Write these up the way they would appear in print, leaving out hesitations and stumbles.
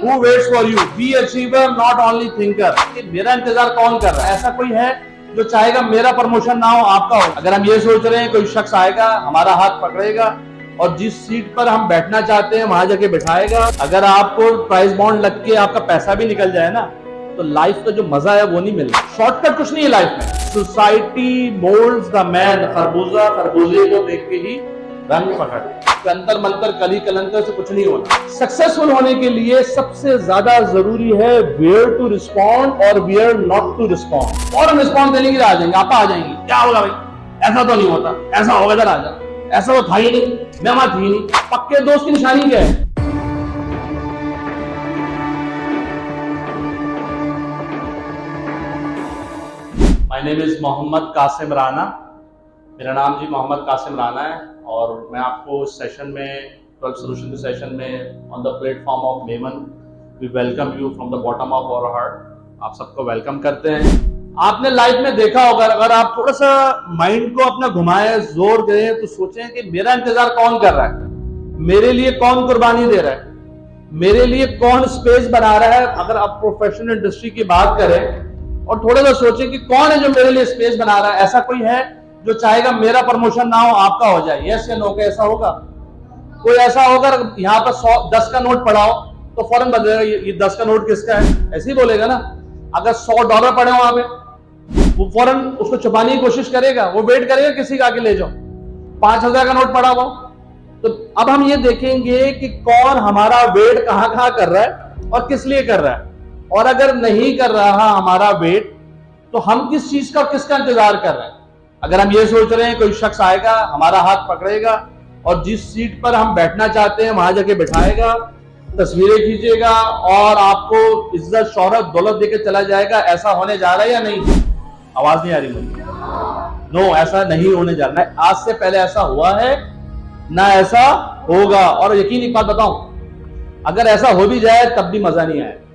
Who waits for you? Be achiever, not only thinker. कि मेरा इंतजार कौन कर रहा है? ऐसा कोई है जो चाहेगा मेरा प्रमोशन ना हो, आपका हो? अगर हम ये सोच रहे हैं कोई शख्स आएगा, हमारा हाथ पकड़ेगा और जिस सीट पर हम बैठना चाहते हैं वहां जाके बिठाएगा, अगर आपको प्राइस बॉन्ड लग के आपका पैसा भी निकल जाए ना, तो लाइफ का जो मजा है वो नहीं मिलता। शॉर्टकट कुछ नहीं है लाइफ में। सोसाइटी मोल्ड्स द मैन, खरबूजा खरबूजे को देख के ही रंग पकड़। अंतर मंतर कली कलंतर से कुछ नहीं होना। सक्सेसफुल होने के लिए सबसे ज्यादा जरूरी है वेयर टू रिस्पॉन्ड और वेयर नॉट टू रिस्पॉन्ड। और हम रिस्पॉन्ड देने के लिए आ जाएंगे, आप आ जाएंगे, क्या होगा भाई, ऐसा तो नहीं होता, ऐसा होगा, इधर आ जा, ऐसा तो था ही नहीं, मैं वहां थी नहीं। पक्के दोस्त की निशानी क्या है? My name is Mohammad Qasim Rana. मेरा नाम जी मोहम्मद कासिम राना है और मैं आपको इस सेशन में 12 सोल्यूशन के सेशन में on the platform of Memon we welcome you from the bottom of our heart. आप सबको वेलकम करते हैं। आपने लाइफ में देखा होगा, अगर आप थोड़ा सा माइंड को अपना घुमाएं, जोर दें, तो सोचें कि मेरा इंतजार कौन कर रहा है, मेरे लिए कौन कुर्बानी दे रहा है, मेरे लिए कौन स्पेस बना रहा है। अगर आप प्रोफेशनल इंडस्ट्री की बात करें और थोड़ा सा सोचें कि कौन है जो मेरे लिए स्पेस बना रहा है। ऐसा कोई है जो चाहेगा मेरा प्रमोशन ना हो, आपका हो जाए? यस या नो? का ऐसा होगा? कोई ऐसा होगा यहाँ पर 10 का नोट पड़ा हो तो फौरन बदलेगा ये 10 का नोट किसका है, ऐसे ही बोलेगा ना। अगर $100 पड़े हो वहां पे, वो फौरन उसको छुपाने की कोशिश करेगा, वो वेट करेगा किसी का आके ले जाओ। 5000 का नोट पड़ा हुआ, तो अब हम ये देखेंगे कि कौन हमारा वेट कहां कहां कर रहा है और किस लिए कर रहा है। और अगर नहीं कर रहा हमारा वेट, तो हम किस चीज का, किसका इंतजार कर रहे हैं। अगर हम ये सोच रहे हैं कोई शख्स आएगा, हमारा हाथ पकड़ेगा और जिस सीट पर हम बैठना चाहते हैं वहां जाके बिठाएगा, तस्वीरें खींचेगा और आपको इज्जत शोहरत दौलत देके चला जाएगा, ऐसा होने जा रहा है या नहीं? आवाज नहीं आ रही मुझे। नो, ऐसा नहीं होने जा रहा है। आज से पहले ऐसा हुआ है ना ऐसा होगा। और यकीन एक बात बताऊं, अगर ऐसा हो भी जाए तब भी मजा नहीं आएगा।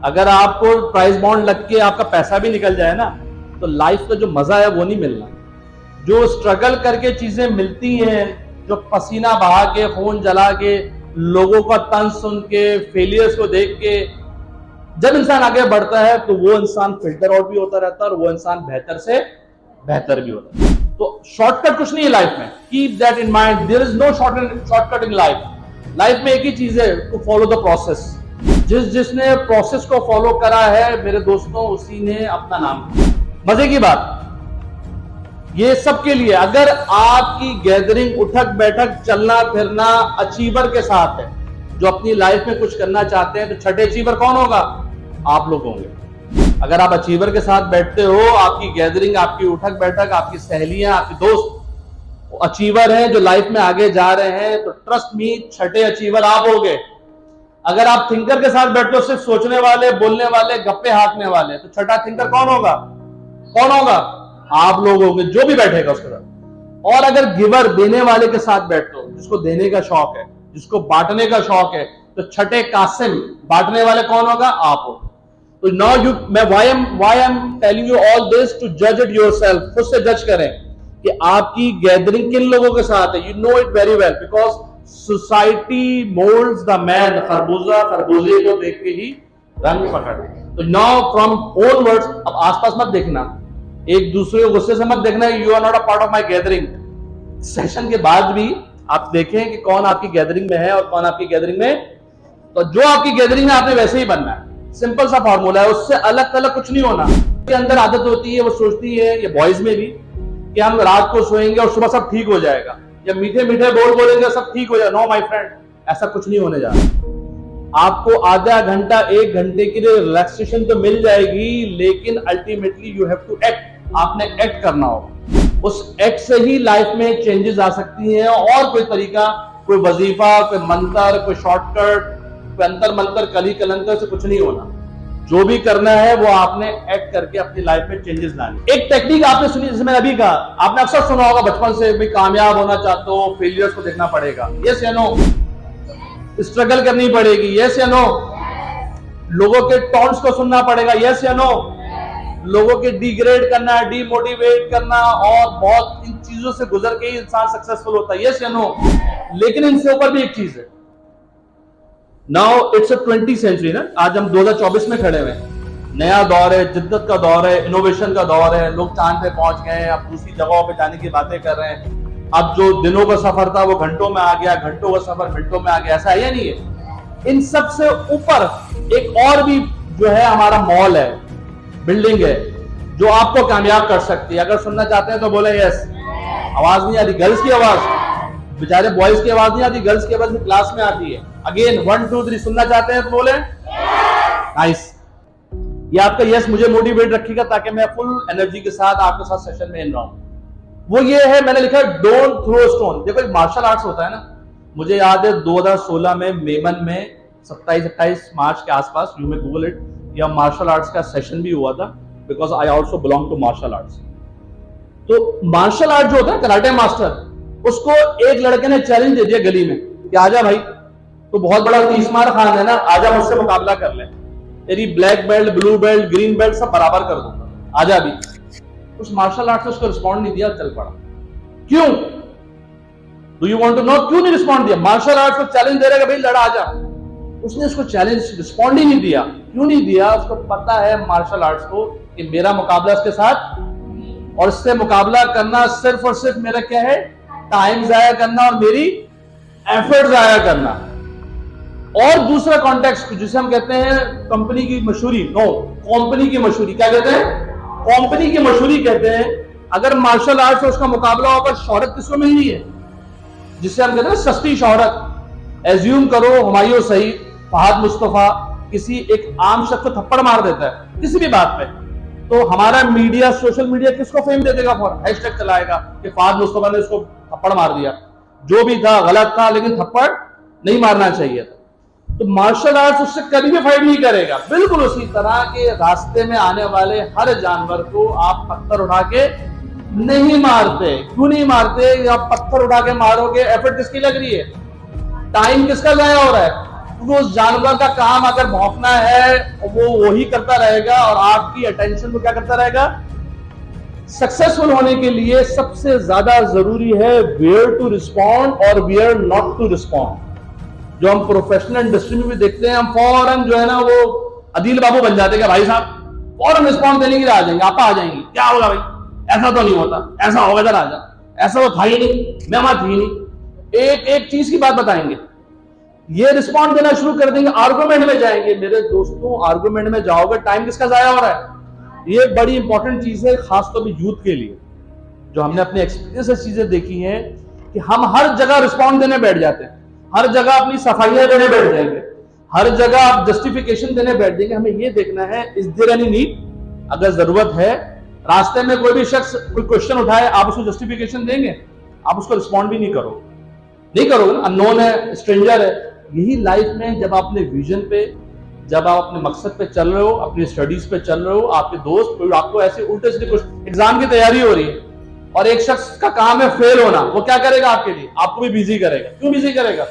अगर आपको प्राइस बॉन्ड लग के आपका पैसा भी निकल जाए ना, तो लाइफ का जो मजा है वो नहीं मिलना। जो स्ट्रगल करके चीजें मिलती हैं, जो पसीना बहा के, खून जला के, लोगों का तंज सुन के, फेलियर्स को देख के जब इंसान आगे बढ़ता है, तो वो इंसान फिल्टर आउट भी होता रहता है और वो इंसान बेहतर से बेहतर भी होता है। तो शॉर्टकट कुछ नहीं है लाइफ में। Keep that in mind, there is no shortcut in life. Life में एक ही चीज है, टू फॉलो द प्रोसेस। जिसने प्रोसेस को फॉलो करा है मेरे दोस्तों, उसी ने अपना नाम किया। मजे की बात ये सबके लिए, अगर आपकी गैदरिंग उठक बैठक चलना फिरना अचीवर के साथ है, जो अपनी लाइफ में कुछ करना चाहते हैं, तो छठे अचीवर कौन होगा? आप लोग होंगे। अगर आप अचीवर के साथ बैठते हो, आपकी गैदरिंग, आपकी उठक बैठक, आपकी सहेलियां, आपके दोस्त अचीवर हैं जो लाइफ में आगे जा रहे हैं, तो ट्रस्ट मी, छठे अचीवर आप होगे। अगर आप थिंकर के साथ बैठते हो, सिर्फ सोचने वाले, बोलने वाले, गप्पे हाँकने वाले, तो छठा थिंकर कौन होगा? कौन होगा? आप लोग होंगे, जो भी बैठेगा उसके साथ। और अगर गिवर, देने वाले के साथ बैठते हो, जिसको देने का शौक है, जिसको बांटने का शौक है, तो छठे कासिम, बांटने वाले कौन होगा? आप हो। तो नाउ यू, मैं why I am telling you all this, to जज इट योरसेल्फ। खुद से जज करें कि आपकी गैदरिंग किन लोगों के साथ है। You know it very well, because society moulds the man, खरबूजा खरबूजे को देख के ही रंग पकड़। तो नाउ फ्रॉम ओन वर्ड्स, अब आसपास मत देखना, एक दूसरे को गुस्से से मत देखना। You are not a part of my gathering. Session के बाद भी आप देखें कि कौन आपकी गैदरिंग में है और कौन आपकी गैदरिंग में, तो जो आपकी गैदरिंग में आपने वैसे ही बनना है। सिंपल सा फॉर्मूला है, उससे अलग अलग कुछ नहीं होना। के अंदर आदत होती है, वो सोचती है, ये बॉयज में भी, कि हम रात को सोएंगे और सुबह सब ठीक हो जाएगा, या मीठे मीठे बोल बोलेंगे सब ठीक हो जाएगा। नो माय फ्रेंड, ऐसा कुछ नहीं होने जा रहा। आपको आधा घंटा, 1 घंटे के लिए रिलैक्सेशन तो मिल जाएगी, लेकिन ultimately you have to act. आपने एक्ट करना होगा। उस एक्ट से ही लाइफ में चेंजेस आ सकती हैं। और कोई तरीका, कोई वजीफा, कोई मंत्र, कोई शॉर्टकट, कोई अंतर मंतर कली कलंतर से कुछ नहीं होना। जो भी करना है वो आपने एक्ट करके अपनी लाइफ में चेंजेस लाने। एक टेक्निक आपने सुनी, जैसे मैंने अभी कहा, आपने अक्सर सुना होगा बचपन से भी, कामयाब होना चाहते हो, फेलियर्स को देखना पड़ेगा। यस या नो? स्ट्रगल करनी पड़ेगी। यस या नो? लोगों के टॉन्ट्स को सुनना पड़ेगा। यस या नो? लोगों के डिग्रेड करना, डीमोटिवेट करना, और बहुत इन चीजों से गुजर के ही इंसान सक्सेसफुल होता है। यस या नो? लेकिन इनसे ऊपर भी एक चीज है, now it's a 20th century ना, आज हम 2024 में खड़े हुए हैं। नया दौर है, जिद्दत का दौर है, इनोवेशन का दौर है, लोग चांद पे पहुंच गए हैं, अब दूसरी जगहों पे जाने की बातें कर रहे हैं। अब जो दिनों का सफर था वो घंटों में आ गया, घंटों का सफर मिनटों में आ गया, ऐसा है या नहीं है? इन सब से ऊपर एक और भी जो है हमारा मॉल है, बिल्डिंग है, जो आपको कामयाब कर सकती है। अगर सुनना चाहते हैं तो बोले यस। आवाज नहीं आती, गर्ल्स की आवाज, बेचारे बॉयज की आवाज नहीं आती, गर्ल्स की आवाज क्लास में आती है। अगेन 1 2 3 सुनना चाहते हैं तो बोले नाइस। ये आपका यस मुझे मोटिवेट रखेगा ताकि मैं फुल एनर्जी के साथ आपके साथ सेशन में इन रहा हूं। वो ये है, मैंने लिखा डोंट थ्रो स्टोन। देखो एक मार्शल आर्ट्स होता है ना, मुझे याद है 2016 में मेमन में 27-28 मार्च के आसपास, यू मे गूगल इट, या मार्शल आर्ट्स का सेशन भी हुआ था, because I also belong to martial arts. तो मार्शल आर्ट जो होता है, कराटे मास्टर, उसको एक लड़के ने चैलेंज दे दिया गली में कि आजा भाई, तो बहुत बड़ा तीसमार खान है ना, आजा मुझसे मुकाबला कर ले, तेरी black belt, blue belt, green belt सब बराबर कर दूंगा, आजा भी। उस मार्शल आर्ट से उसको रिस्पॉन्ड नहीं दिया, चल पड़ा। क्यों? Do you want to know क्यों नहीं रिस्पॉन्ड दिया? मार्शल आर्ट को चैलेंज दे रहा है भाई लड़ा आजा, उसने उसको चैलेंज रिस्पॉन्ड ही नहीं दिया। क्यों नहीं दिया? उसको पता है मार्शल आर्ट्स को कि मेरा मुकाबला इसके साथ, और इससे मुकाबला करना सिर्फ और सिर्फ मेरा क्या है, टाइम जाया करना और मेरी एफर्ट जाया करना। और दूसरा कॉन्टेक्स्ट जिसे हम कहते हैं कंपनी की मशहूरी, नो कंपनी की मशहूरी, क्या कहते हैं? कंपनी की मशहूरी कहते हैं। अगर मार्शल आर्ट से उसका मुकाबला होकर शोहरत किसको मिलनी है, जिससे हम कहते हैं सस्ती शोहरत। एज्यूम करो हुमायूं सईद, फहद मुस्तफा किसी एक आम शख्स को थप्पड़ मार देता है किसी भी बात पे, तो हमारा मीडिया, सोशल मीडिया किसको फेम दे देगा? फॉर हैशटैग चलाएगा कि फहद मुस्तफा ने उसको थप्पड़ मार दिया, जो भी था गलत था, लेकिन थप्पड़ नहीं मारना चाहिए था। तो मार्शल आर्ट्स उससे कभी भी फाइट नहीं करेगा। बिल्कुल उसी तरह के रास्ते में आने वाले हर जानवर को आप पत्थर उठा के नहीं मारते। क्यों नहीं मारते? आप पत्थर उठा के मारोगे, एफर्ट किसकी लग रही है, टाइम किसका जाया हो रहा है? क्योंकि उस जानवर का काम अगर भौंकना है वो वही करता रहेगा, और आपकी अटेंशन को क्या करता रहेगा? सक्सेसफुल होने के लिए सबसे ज्यादा जरूरी है वेयर टू रिस्पॉन्ड और वेयर नॉट टू रिस्पॉन्ड। जो हम प्रोफेशनल इंडस्ट्री में भी देखते हैं, हम फौरन जो है ना वो अदील बाबू बन जाते हैं, भाई साहब फौरन रिस्पॉन्ड देने के लिए आ जाएंगे, आपा आ जाएंगे, क्या होगा भाई, ऐसा तो नहीं होता, ऐसा होगा, इधर आ जा, ऐसा तो था ही नहीं, मैं वहां थी नहीं, एक एक चीज की बात बताएंगे, ये रिस्पॉन्ड देना शुरू कर देंगे, आर्गुमेंट में जाएंगे। मेरे दोस्तों, आर्गुमेंट में जाओगे, टाइम किसका जाया हो रहा है? ये बड़ी इंपॉर्टेंट चीज है, खासतौर पर यूथ के लिए। जो हमने अपने एक्सपीरियंस से चीजें देखी हैं कि हम हर जगह रिस्पॉन्ड देने बैठ जाते हैं, हर जगह अपनी सफाइयां देने बैठ जाएंगे, हर जगह आप जस्टिफिकेशन देने बैठ जाएंगे। हमें ये देखना है इज देयर एनी नीड? अगर जरूरत है, रास्ते में कोई भी शख्स कोई क्वेश्चन उठाए, आप उसको जस्टिफिकेशन देंगे? आप उसको रिस्पॉन्ड भी नहीं करोगे, अननोन है, स्ट्रेंजर है। यही लाइफ में जब आप अपने विजन पे, जब आप अपने मकसद पे चल रहे हो, अपनी स्टडीज पे चल रहे हो, आपके दोस्त कोई आपको ऐसे उल्टे सीधे कुछ एग्जाम की तैयारी हो रही है और एक शख्स का काम है फेल होना, वो क्या करेगा आपके लिए? आपको भी बिजी करेगा। क्यों बिजी करेगा?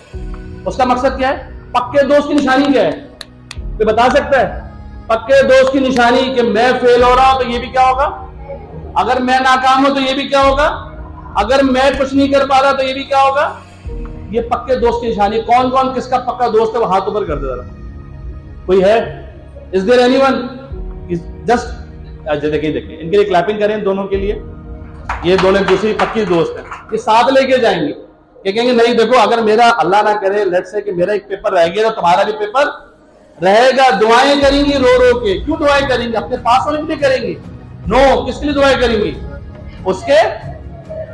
उसका मकसद क्या है? पक्के दोस्त की निशानी क्या है? तो बता सकता है? पक्के दोस्त की निशानी कि मैं फेल हो रहा हूं तो ये भी क्या होगा, अगर मैं नाकाम हूं तो ये भी क्या होगा, अगर मैं कुछ नहीं कर पा रहा तो ये भी क्या होगा। ये पक्के दोस्त की निशानी। कौन कौन किसका पक्का दोस्त है वो हाथ ऊपर कर दे जरा, कोई है? Is there anyone? जस्ट देखिए इनके लिए क्लैपिंग करें, इन दोनों के लिए। ये दोनों दूसरी पक्की दोस्त हैं, ये साथ लेके जाएंगे, ये कहेंगे नहीं देखो, अगर मेरा अल्लाह ना करे लेट्स से कि मेरा एक पेपर रह गया तो तुम्हारा भी पेपर रहेगा। दुआएं करेंगी रो रो के। क्यों दुआएं करेंगी? अपने पास होने के लिए करेंगी? नो, किसके लिए दुआएं करेंगी?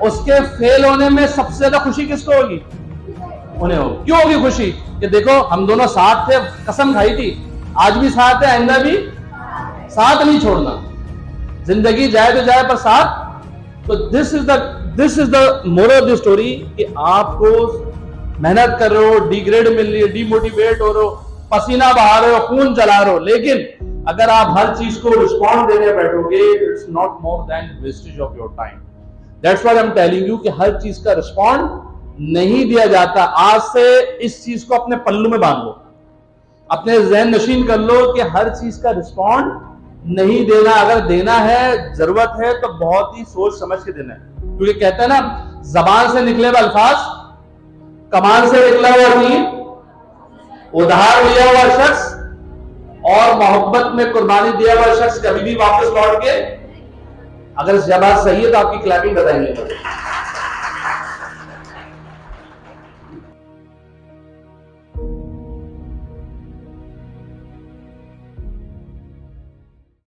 उसके फेल होने में सबसे ज्यादा खुशी किसको होगी? उन्हें होगी। क्यों होगी खुशी? कि देखो हम दोनों साथ थे, कसम खाई थी, आज भी साथ है, आइंदा भी साथ नहीं छोड़ना। जिंदगी जाए तो जाए पर साथ। तो this is the moral of the story कि आपको मेहनत कर रहे हो, डिग्रेड मिल रही है, डिमोटिवेट हो रहे हो, पसीना बहा रहे हो, खून जला रहे हो, लेकिन अगर आप हर चीज को रिस्पॉन्ड देने बैठोगे, it's not more than wastage of your time. That's why I am telling you कि हर चीज का रिस्पॉन्ड नहीं दिया जाता। आज से इस चीज को अपने पल्लू में बांध लो, अपने ज़हन नशीन कर लो कि हर चीज का रिस्पॉन्ड नहीं देना। अगर देना है, जरूरत है, तो बहुत ही सोच समझ के देना है। क्योंकि कहते हैं ना, जबान से निकले हुए अल्फाज, कमान से निकला हुआ तीर उधार लिया हुआ शख्स और मोहब्बत में कुर्बानी दिया हुआ शख्स कभी भी वापस लौट के, अगर इस बात सही है तो आपकी क्लैपिंग बताएंगे।